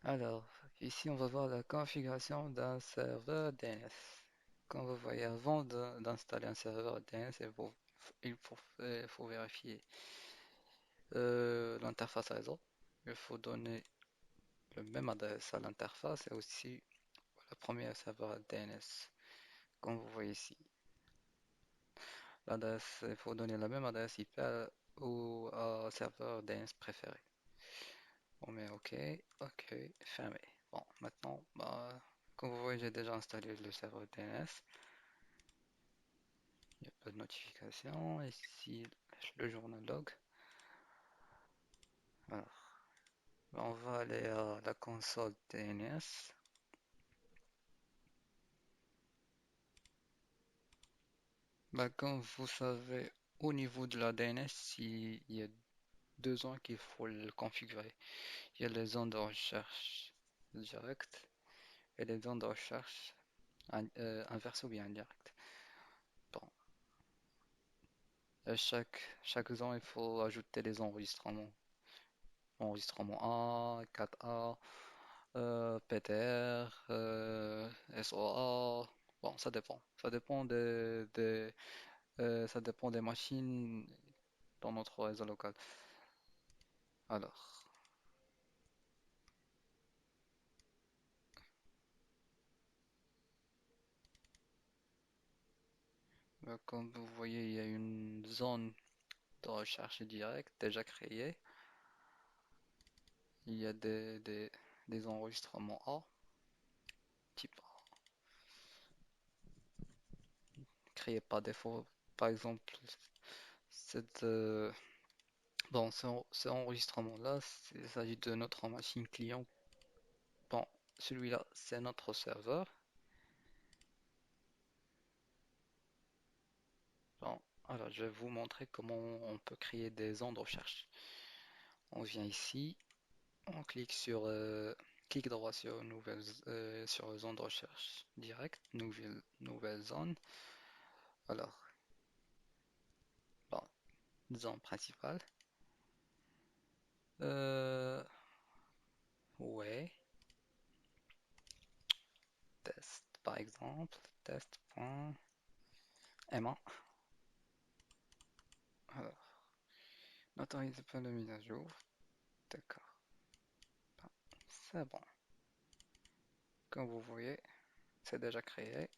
Alors, ici on va voir la configuration d'un serveur DNS. Comme vous voyez, avant d'installer un serveur DNS, il faut vérifier l'interface réseau. Il faut donner le même adresse à l'interface et aussi le premier serveur DNS. Comme vous voyez ici, l'adresse, il faut donner la même adresse IP au serveur DNS préféré. On met OK, OK, fermé. Bon, maintenant, comme vous voyez, j'ai déjà installé le serveur DNS. Il n'y a pas de notification. Ici, le journal log. Alors, on va aller à la console DNS. Comme vous savez, au niveau de la DNS, il y a deux zones qu'il faut le configurer. Il y a les zones de recherche directe et les zones de recherche inversées ou bien indirectes. Bon, à chaque zone, il faut ajouter les enregistrements. Enregistrement A, 4A, PTR, SOA. Bon, ça dépend. Ça dépend des machines dans notre réseau local. Alors, comme vous voyez, il y a une zone de recherche directe déjà créée. Il y a des enregistrements A, type A, créés par défaut. Par exemple, cette, euh, ce enregistrement-là, il s'agit de notre machine client. Bon, celui-là, c'est notre serveur. Bon, alors, je vais vous montrer comment on peut créer des zones de recherche. On vient ici, on clique clic droit sur sur zone de recherche direct, nouvelle zone. Alors, bon, zone principale. Euh, ouais, test par exemple, test.ma. Alors, n'autorise pas de mise à jour. D'accord, bon, c'est bon. Comme vous voyez, c'est déjà créé.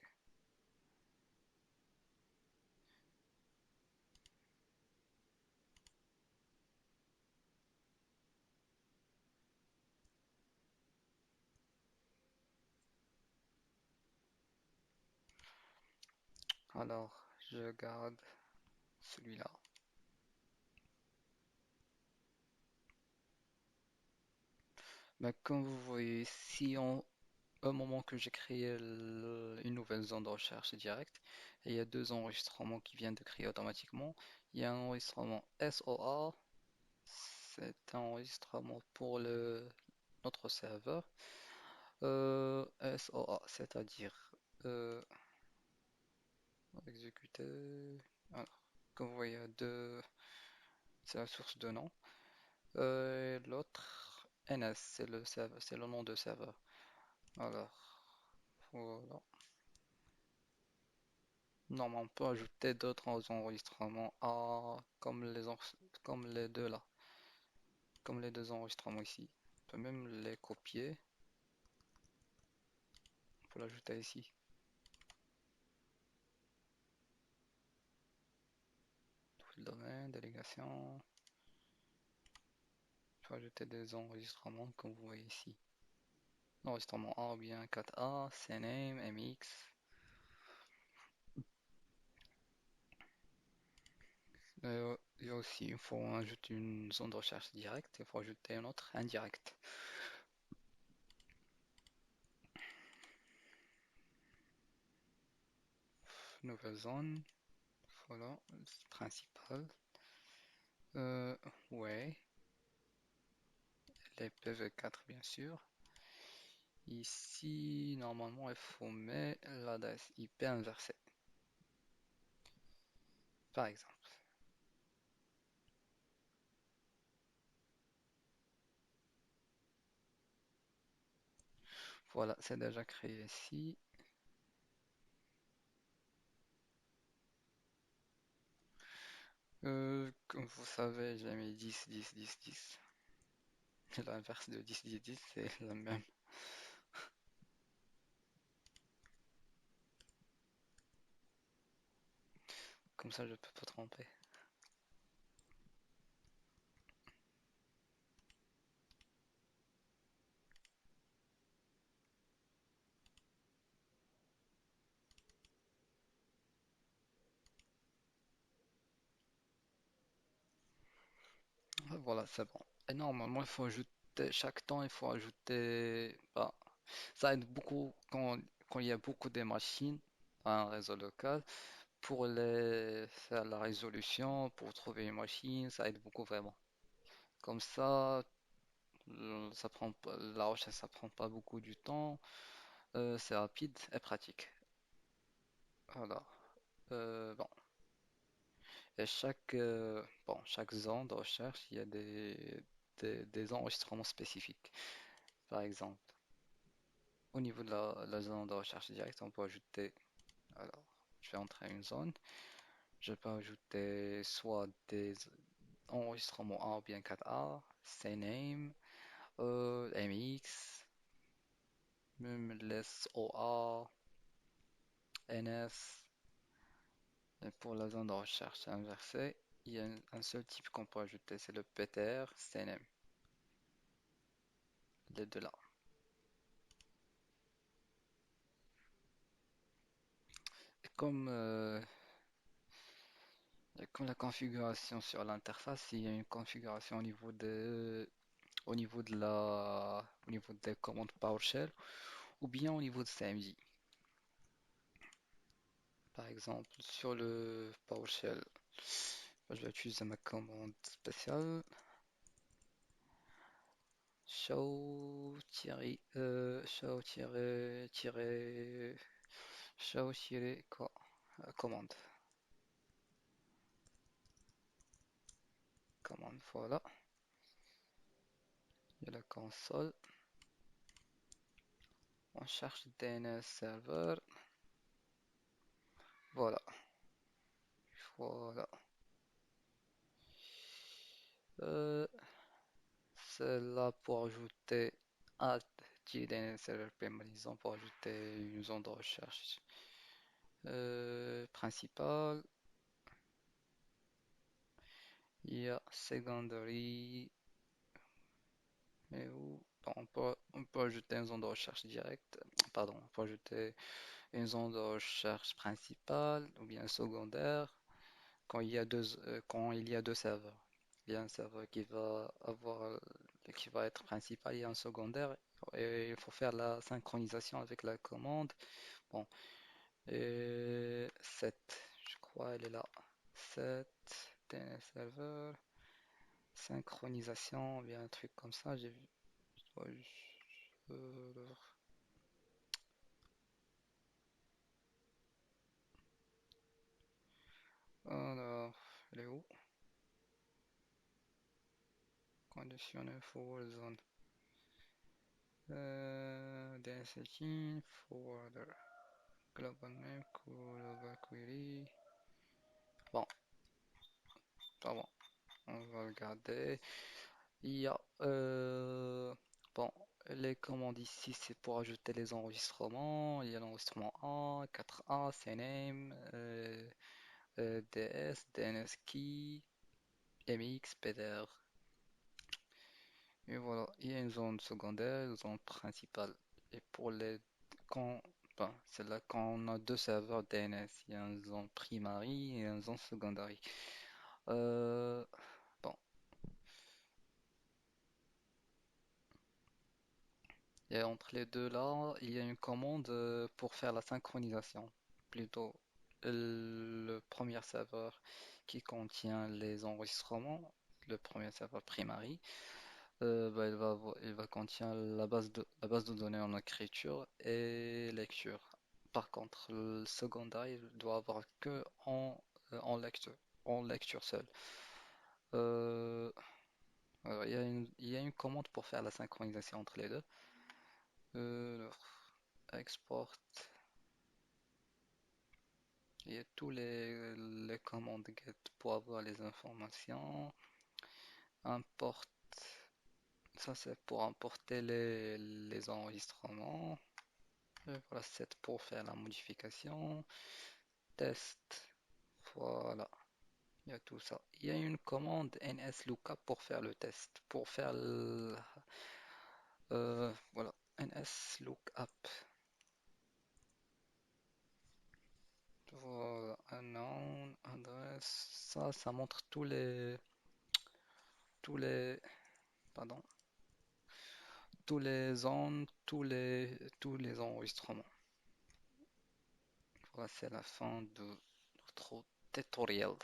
Alors, je garde celui-là. Comme vous voyez, si au moment que j'ai créé une nouvelle zone de recherche directe, et il y a deux enregistrements qui viennent de créer automatiquement. Il y a un enregistrement SOA, c'est un enregistrement pour notre serveur. SOA, c'est-à-dire euh, exécuter. Alors, comme vous voyez, c'est la source de nom. Et l'autre, NS, c'est le nom de serveur. Alors, voilà. Normalement, on peut ajouter d'autres enregistrements comme les deux là, comme les deux enregistrements ici. On peut même les copier pour l'ajouter ici. Tout le domaine, délégation. Je peux ajouter des enregistrements comme vous voyez ici. Enregistrement A ou bien 4A, CNAME, MX. Et aussi, il faut ajouter une zone de recherche directe, il faut ajouter une autre indirecte. Nouvelle zone, voilà, principale. Euh, ouais, les PV4 bien sûr. Ici, normalement, il faut mettre l'adresse IP inversée, par exemple. Voilà, c'est déjà créé ici. Comme vous savez, j'ai mis 10, 10, 10, 10. L'inverse de 10, 10, 10, c'est la même. Comme ça, je peux pas tromper. Voilà, c'est bon. Et normalement, il faut ajouter, chaque temps, il faut ajouter. Bah, ça aide beaucoup quand il y a beaucoup de machines à un réseau local. Pour faire la résolution, pour trouver une machine, ça aide beaucoup vraiment. Comme ça, ça prend pas, la recherche, ça prend pas beaucoup du temps, c'est rapide et pratique. Voilà. Bon. Et chaque zone de recherche, il y a des enregistrements spécifiques. Par exemple, au niveau de la zone de recherche directe, on peut ajouter, alors, je vais entrer une zone, je peux ajouter soit des enregistrements A ou bien 4A, CNAME, MX, même les OA, NS. Et pour la zone de recherche inversée, il y a un seul type qu'on peut ajouter, c'est le PTR, CNM, les deux là. Et comme la configuration sur l'interface, il y a une configuration au niveau des commandes PowerShell ou bien au niveau de CMD. Par exemple, sur le PowerShell, je vais utiliser ma commande spéciale show quoi, commande, voilà. Il y a la console, on cherche DNS server, voilà, voilà. Euh, c'est là pour ajouter add DNS server permanent pour ajouter une zone de recherche principale. Il y a secondary, mais où? Bon, on peut ajouter une zone de recherche directe, pardon, on peut ajouter une zone de recherche principale ou bien secondaire quand il y a deux serveurs. Il y a un serveur qui va être principal, il y a un secondaire et il faut faire la synchronisation avec la commande. Bon, et 7, je crois, elle est là. 7, DNS serveur, synchronisation, bien un truc comme ça, j'ai vu. Ouais, euh, alors, elle est où? Conditional forward zone. DNS setting, forwarder. Global name, global query. Bon, pardon, on va regarder. Il y a, bon, les commandes ici, c'est pour ajouter les enregistrements. Il y a l'enregistrement A, 4A, CNAME, DS, DNS key, MX, PDR. Et voilà, il y a une zone secondaire, une zone principale. Et pour les quand, c'est là quand on a deux serveurs DNS, il y a une zone primary et une zone secondary. Euh, bon, et entre les deux là, il y a une commande pour faire la synchronisation. Plutôt le premier serveur qui contient les enregistrements, le premier serveur primary. Il va contenir la base de données en écriture et lecture. Par contre, le secondary il doit avoir que en lecture seule. Euh, il y a une commande pour faire la synchronisation entre les deux. Alors, export, il y a tous les commandes get pour avoir les informations. Import, ça c'est pour importer les enregistrements. Et voilà, set pour faire la modification. Test, voilà, il y a tout ça. Il y a une commande nslookup pour faire le test, pour faire voilà, nslookup. Voilà, unknown, adresse, ça montre tous les, pardon, tous les zones, tous les enregistrements. Voilà, c'est la fin de notre tutoriel.